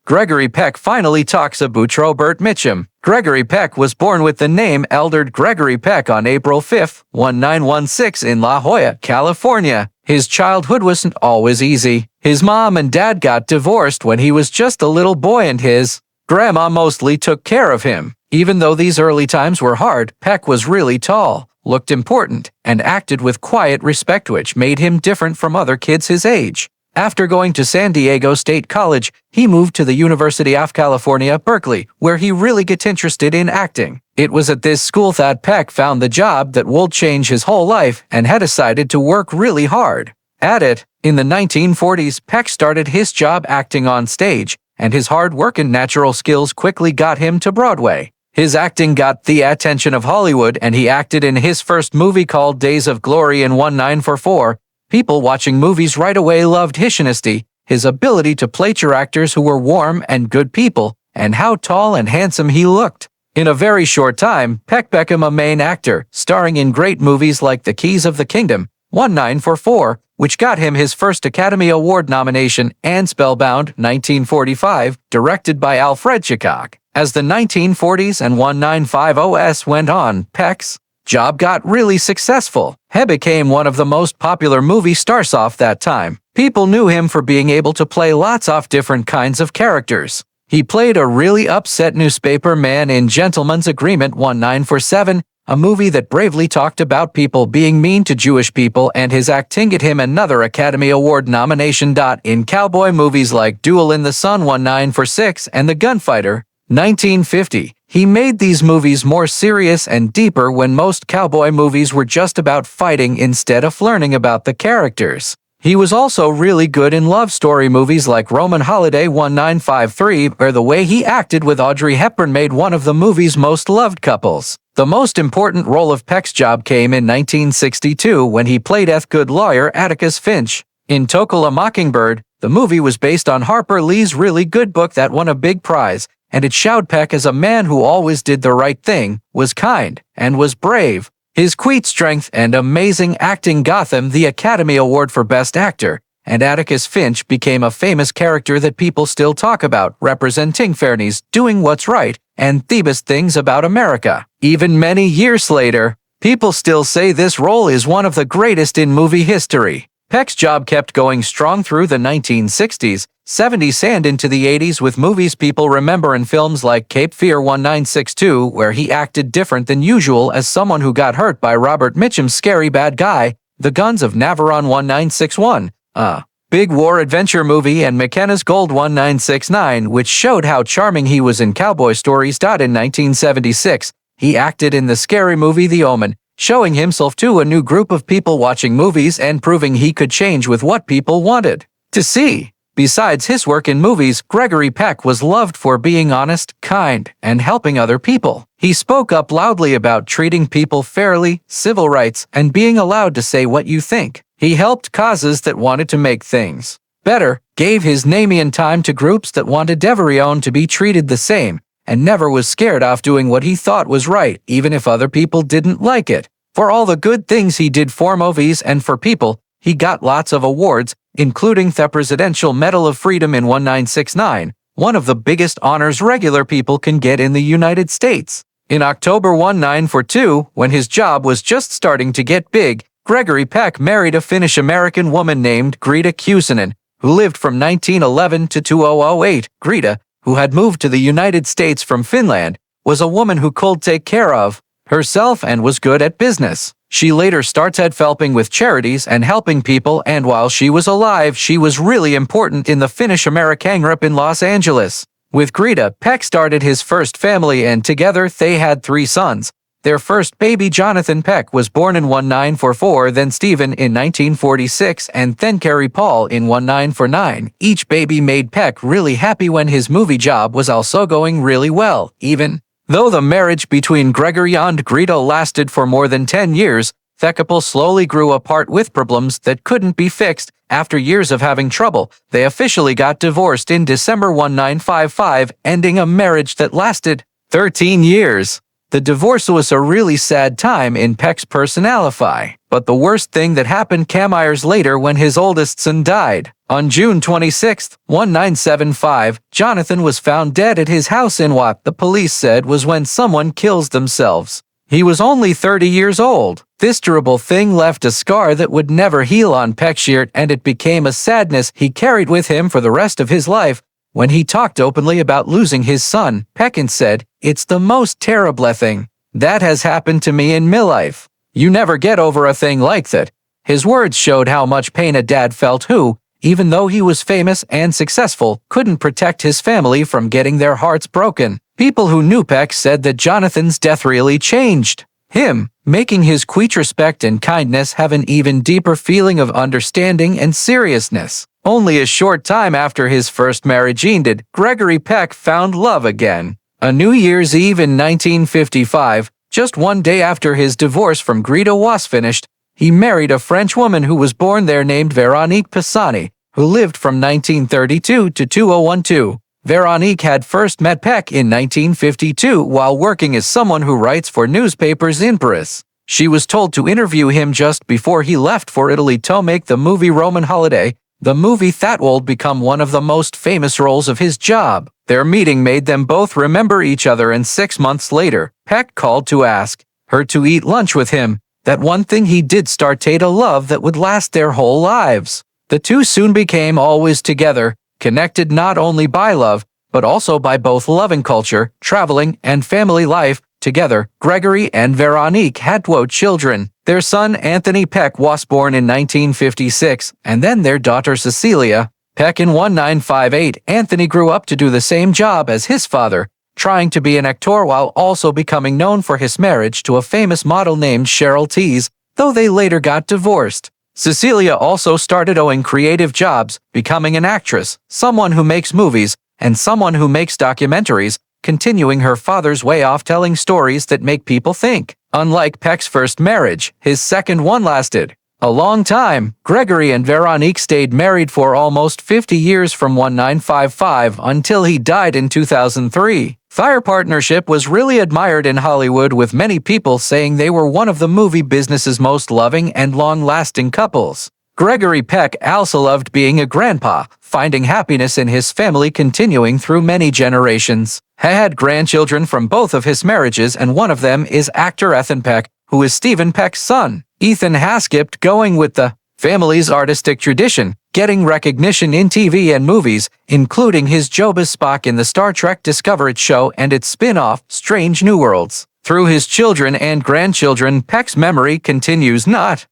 Gregory Peck finally talks about Robert Mitchum. Gregory Peck was born with the name Elder Gregory Peck on April 5, 1916 in La Jolla, California. His childhood wasn't always easy. His mom and dad got divorced when he was just a little boy, and his grandma mostly took care of him. Even though these early times were hard, Peck was really tall, looked important, and acted with quiet respect, which made him different from other kids his age. After going to San Diego State College, he moved to the University of California, Berkeley, where he really got interested in acting. It was at this school that Peck found the job that would change his whole life and had decided to work really hard at it. In the 1940s, Peck started his job acting on stage, and his hard work and natural skills quickly got him to Broadway. His acting got the attention of Hollywood, and he acted in his first movie called Days of Glory in 1944. People watching movies right away loved his honesty, his ability to play actors who were warm and good people, and how tall and handsome he looked. In a very short time, Peck became a main actor, starring in great movies like The Keys of the Kingdom, 1944, which got him his first Academy Award nomination, and Spellbound, 1945, directed by Alfred Hitchcock. As the 1940s and 1950s went on, Peck's job got really successful. He became one of the most popular movie stars of that time. People knew him for being able to play lots of different kinds of characters. He played a really upset newspaper man in Gentleman's Agreement 1947, a movie that bravely talked about people being mean to Jewish people, and his acting got him another Academy Award nomination. In cowboy movies like Duel in the Sun 1946 and The Gunfighter, 1950. He made these movies more serious and deeper when most cowboy movies were just about fighting instead of learning about the characters. He was also really good in love story movies like Roman Holiday 1953, where the way he acted with Audrey Hepburn made one of the movie's most loved couples. The most important role of Peck's job came in 1962 when he played good lawyer Atticus Finch in A Mockingbird. The movie was based on Harper Lee's really good book that won a big prize, and it showed Peck as a man who always did the right thing, was kind, and was brave. His quiet strength and amazing acting got him the Academy Award for Best Actor, and Atticus Finch became a famous character that people still talk about, representing fairness, doing what's right, and the best things about America. Even many years later, people still say this role is one of the greatest in movie history. Peck's job kept going strong through the 1960s, 70s and into the 80s with movies people remember in films like Cape Fear 1962, where he acted different than usual as someone who got hurt by Robert Mitchum's scary bad guy, The Guns of Navarone 1961, a big war adventure movie, and McKenna's Gold 1969, which showed how charming he was in cowboy stories. In 1976, he acted in the scary movie The Omen, showing himself to a new group of people watching movies and proving he could change with what people wanted to see. Besides his work in movies, Gregory Peck was loved for being honest, kind, and helping other people. He spoke up loudly about treating people fairly, civil rights, and being allowed to say what you think. He helped causes that wanted to make things better, gave his name and time to groups that wanted everyone to be treated the same, and never was scared of doing what he thought was right, even if other people didn't like it. For all the good things he did for movies and for people, he got lots of awards, including the Presidential Medal of Freedom in 1969, one of the biggest honors regular people can get in the United States. In October 1942, when his job was just starting to get big, Gregory Peck married a Finnish-American woman named Greta Kuusinen, who lived from 1911 to 2008. Greta, who had moved to the United States from Finland, was a woman who could take care of herself and was good at business. She later started helping with charities and helping people, and while she was alive, she was really important in the Finnish-American group in Los Angeles. With Greta, Peck started his first family, and together they had 3 sons. Their first baby, Jonathan Peck, was born in 1944, then Stephen in 1946, and then Carrie Paul in 1949. Each baby made Peck really happy when his movie job was also going really well, even though the marriage between Gregory and Greta lasted for more than 10 years. The couple slowly grew apart with problems that couldn't be fixed. After years of having trouble, they officially got divorced in December 1955, ending a marriage that lasted 13 years. The divorce was a really sad time in Peck's personality, but the worst thing that happened came years later when his oldest son died. On June 26, 1975, Jonathan was found dead at his house in what the police said was when someone kills themselves. He was only 30 years old. This terrible thing left a scar that would never heal on Peck's shirt, and it became a sadness he carried with him for the rest of his life. When he talked openly about losing his son, Peck said, "It's the most terrible thing that has happened to me in my life. You never get over a thing like that." His words showed how much pain a dad felt who, even though he was famous and successful, couldn't protect his family from getting their hearts broken. People who knew Peck said that Jonathan's death really changed him, making his quiet respect and kindness have an even deeper feeling of understanding and seriousness. Only a short time after his first marriage ended, Gregory Peck found love again. On New Year's Eve in 1955, just one day after his divorce from Greta was finished, he married a French woman who was born there named Veronique Pisani, who lived from 1932 to 2012. Veronique had first met Peck in 1952 while working as someone who writes for newspapers in Paris. She was told to interview him just before he left for Italy to make the movie Roman Holiday, the movie that would become one of the most famous roles of his job. Their meeting made them both remember each other, and 6 months later, Peck called to ask her to eat lunch with him. That one thing he did started a love that would last their whole lives. The two soon became always together, connected not only by love, but also by both loving culture, traveling, and family life. Together, Gregory and Veronique had 2 children. Their son Anthony Peck was born in 1956, and then their daughter Cecilia Peck in 1958. Anthony grew up to do the same job as his father, trying to be an actor while also becoming known for his marriage to a famous model named Cheryl Tees, though they later got divorced. Cecilia also started doing creative jobs, becoming an actress, someone who makes movies, and someone who makes documentaries, continuing her father's way of telling stories that make people think. Unlike Peck's first marriage, his second one lasted a long time. Gregory and Veronique stayed married for almost 50 years from 1955 until he died in 2003. Their partnership was really admired in Hollywood, with many people saying they were one of the movie business's most loving and long-lasting couples. Gregory Peck also loved being a grandpa, finding happiness in his family continuing through many generations. He had grandchildren from both of his marriages, and one of them is actor Ethan Peck, who is Stephen Peck's son. Ethan has kept going with the family's artistic tradition, getting recognition in TV and movies, including his job as Spock in the Star Trek Discovery show and its spin-off, Strange New Worlds. Through his children and grandchildren, Peck's memory continues not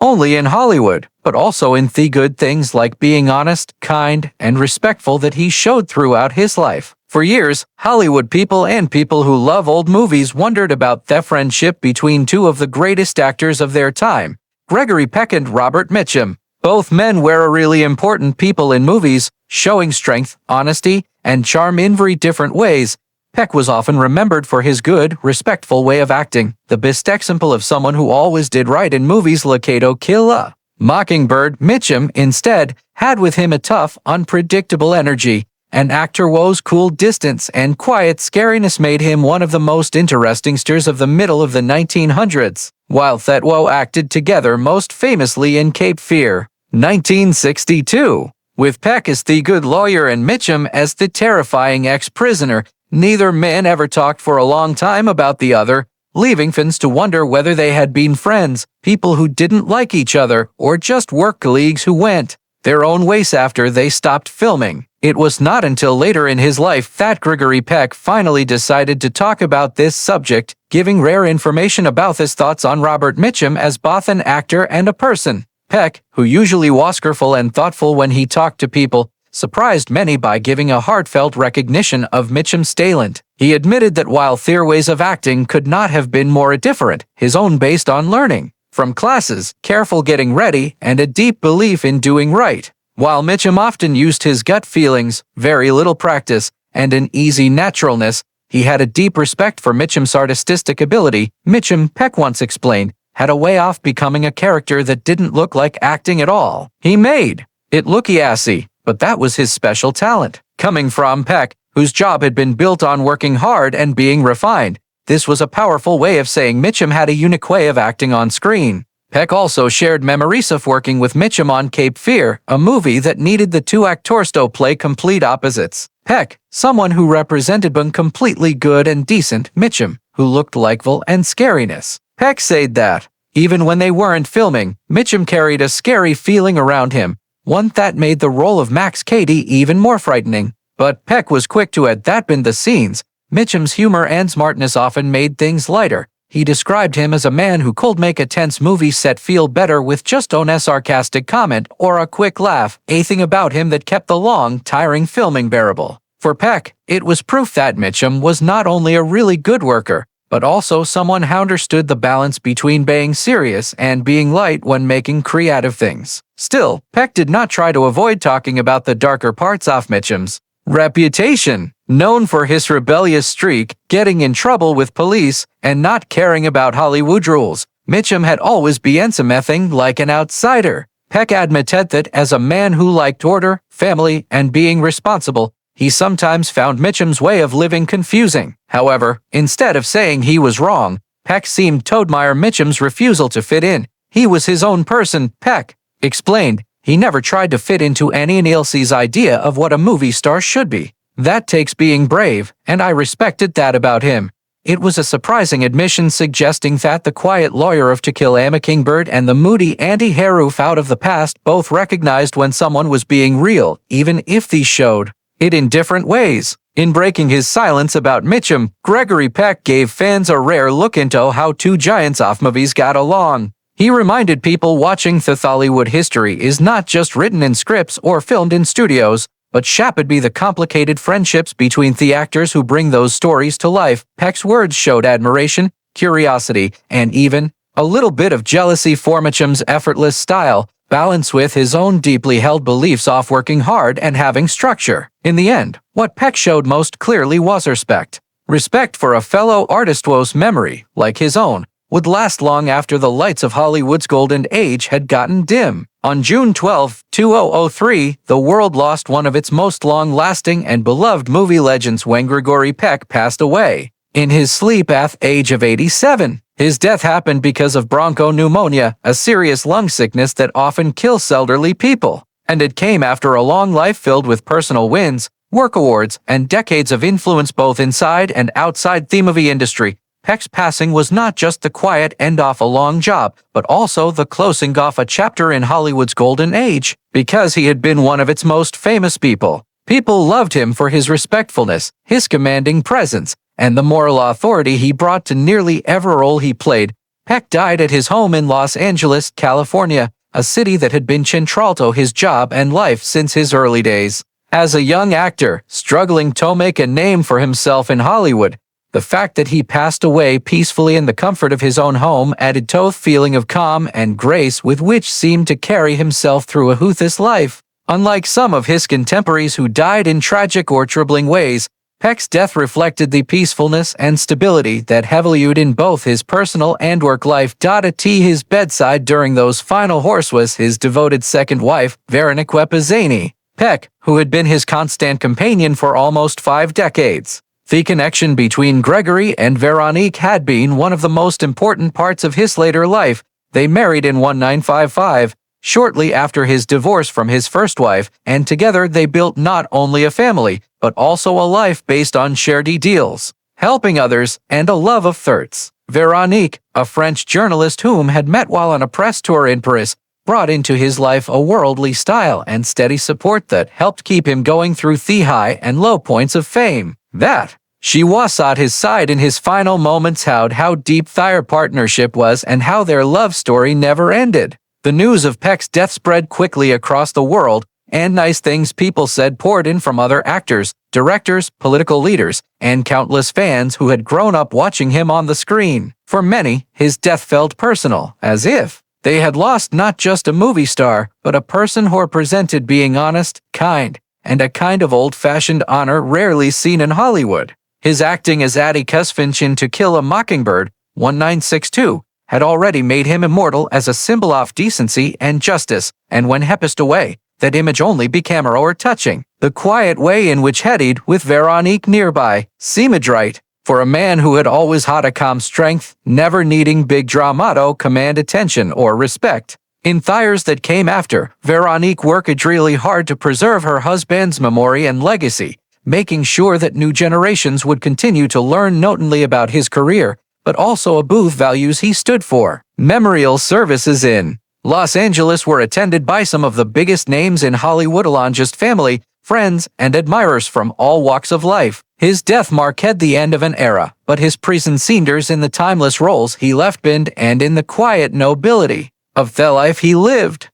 only in Hollywood, but also in the good things like being honest, kind, and respectful that he showed throughout his life. For years, Hollywood people and people who love old movies wondered about the friendship between 2 of the greatest actors of their time, Gregory Peck and Robert Mitchum. Both men were really important people in movies, showing strength, honesty, and charm in very different ways. Peck was often remembered for his good, respectful way of acting, the best example of someone who always did right in movies like To Kill a Mockingbird. Mitchum, instead, had with him a tough, unpredictable energy. An actor whose cool distance and quiet scariness made him one of the most interesting stars of the middle of the 1900s, while Thetwo acted together most famously in Cape Fear, 1962. With Peck as the good lawyer and Mitchum as the terrifying ex-prisoner, neither man ever talked for a long time about the other, leaving fans to wonder whether they had been friends, people who didn't like each other, or just work colleagues who went their own ways after they stopped filming. It was not until later in his life that Gregory Peck finally decided to talk about this subject, giving rare information about his thoughts on Robert Mitchum as both an actor and a person. Peck, who usually was careful and thoughtful when he talked to people, surprised many by giving a heartfelt recognition of Mitchum's talent. He admitted that while their ways of acting could not have been more different, his own based on learning from classes, careful getting ready, and a deep belief in doing right. While Mitchum often used his gut feelings, very little practice, and an easy naturalness, he had a deep respect for Mitchum's artistic ability. Mitchum, Peck once explained, had a way of becoming a character that didn't look like acting at all. He made it look easy, but that was his special talent. Coming from Peck, whose job had been built on working hard and being refined, this was a powerful way of saying Mitchum had a unique way of acting on screen. Peck also shared memories of working with Mitchum on Cape Fear, a movie that needed the two actors to play complete opposites. Peck, someone who represented being completely good and decent, Mitchum, who looked likable and scariness. Peck said that, even when they weren't filming, Mitchum carried a scary feeling around him, one that made the role of Max Cady even more frightening. But Peck was quick to add that in the scenes, Mitchum's humor and smartness often made things lighter. He described him as a man who could make a tense movie set feel better with just a sarcastic comment or a quick laugh, a thing about him that kept the long, tiring filming bearable. For Peck, it was proof that Mitchum was not only a really good worker, but also someone who understood the balance between being serious and being light when making creative things. Still, Peck did not try to avoid talking about the darker parts of Mitchum's reputation. Known for his rebellious streak, getting in trouble with police, and not caring about Hollywood rules, Mitchum had always been something like an outsider. Peck admitted that as a man who liked order, family, and being responsible, he sometimes found Mitchum's way of living confusing. However, instead of saying he was wrong, Peck seemed to admire Mitchum's refusal to fit in. He was his own person, Peck explained. He never tried to fit into anyone else's idea of what a movie star should be. That takes being brave, and I respected that about him. It was a surprising admission suggesting that the quiet lawyer of To Kill a Mockingbird and the moody Andy Haroof out of the past both recognized when someone was being real, even if they showed it in different ways. In breaking his silence about Mitchum, Gregory Peck gave fans a rare look into how two giants of movies got along. He reminded people watching that Hollywood history is not just written in scripts or filmed in studios, but shaped by the complicated friendships between the actors who bring those stories to life. Peck's words showed admiration, curiosity, and even a little bit of jealousy for Mitchum's effortless style, balanced with his own deeply held beliefs of working hard and having structure. In the end, what Peck showed most clearly was respect. Respect for a fellow artist whose memory, like his own, would last long after the lights of Hollywood's golden age had gotten dim. On June 12, 2003, the world lost one of its most long-lasting and beloved movie legends when Gregory Peck passed away in his sleep at the age of 87. His death happened because of bronchopneumonia, a serious lung sickness that often kills elderly people. And it came after a long life filled with personal wins, work awards, and decades of influence both inside and outside the movie industry. Peck's passing was not just the quiet end of a long job, but also the closing of a chapter in Hollywood's golden age. Because he had been one of its most famous people, people loved him for his respectfulness, his commanding presence, and the moral authority he brought to nearly every role he played. Peck died at his home in Los Angeles, California, a city that had been central to his job and life since his early days. As a young actor, struggling to make a name for himself in Hollywood, the fact that he passed away peacefully in the comfort of his own home added to a feeling of calm and grace with which seemed to carry himself through his life. Unlike some of his contemporaries who died in tragic or troubling ways, Peck's death reflected the peacefulness and stability that valued in both his personal and work life. At his bedside during those final hours was his devoted second wife, Veronica Pizzani. Peck, who had been his constant companion for almost 5 decades. The connection between Gregory and Veronique had been one of the most important parts of his later life. They married in 1955, shortly after his divorce from his first wife, and together they built not only a family, but also a life based on shared ideals, helping others, and a love of thirsts. Veronique, a French journalist whom had met while on a press tour in Paris, brought into his life a worldly style and steady support that helped keep him going through the high and low points of fame. That she was at his side in his final moments showed how deep their partnership was and how their love story never ended. The news of Peck's death spread quickly across the world, and nice things people said poured in from other actors, directors, political leaders, and countless fans who had grown up watching him on the screen. For many, his death felt personal, as if they had lost not just a movie star, but a person who represented being honest, kind, and a kind of old-fashioned honor rarely seen in Hollywood. His acting as Atticus Finch in To Kill a Mockingbird, 1962, had already made him immortal as a symbol of decency and justice, and when he passed away, that image only became more touching. The quiet way in which headed with Veronique nearby seemed right. For a man who had always had a calm strength, never needing big drama to command attention or respect. In the years that came after, Veronique worked really hard to preserve her husband's memory and legacy, making sure that new generations would continue to learn not only about his career, but also about values he stood for. Memorial services in Los Angeles were attended by some of the biggest names in Hollywood along just family, friends, and admirers from all walks of life. His death marked the end of an era, but his presence cinders in the timeless roles he left behind and in the quiet nobility of the life he lived.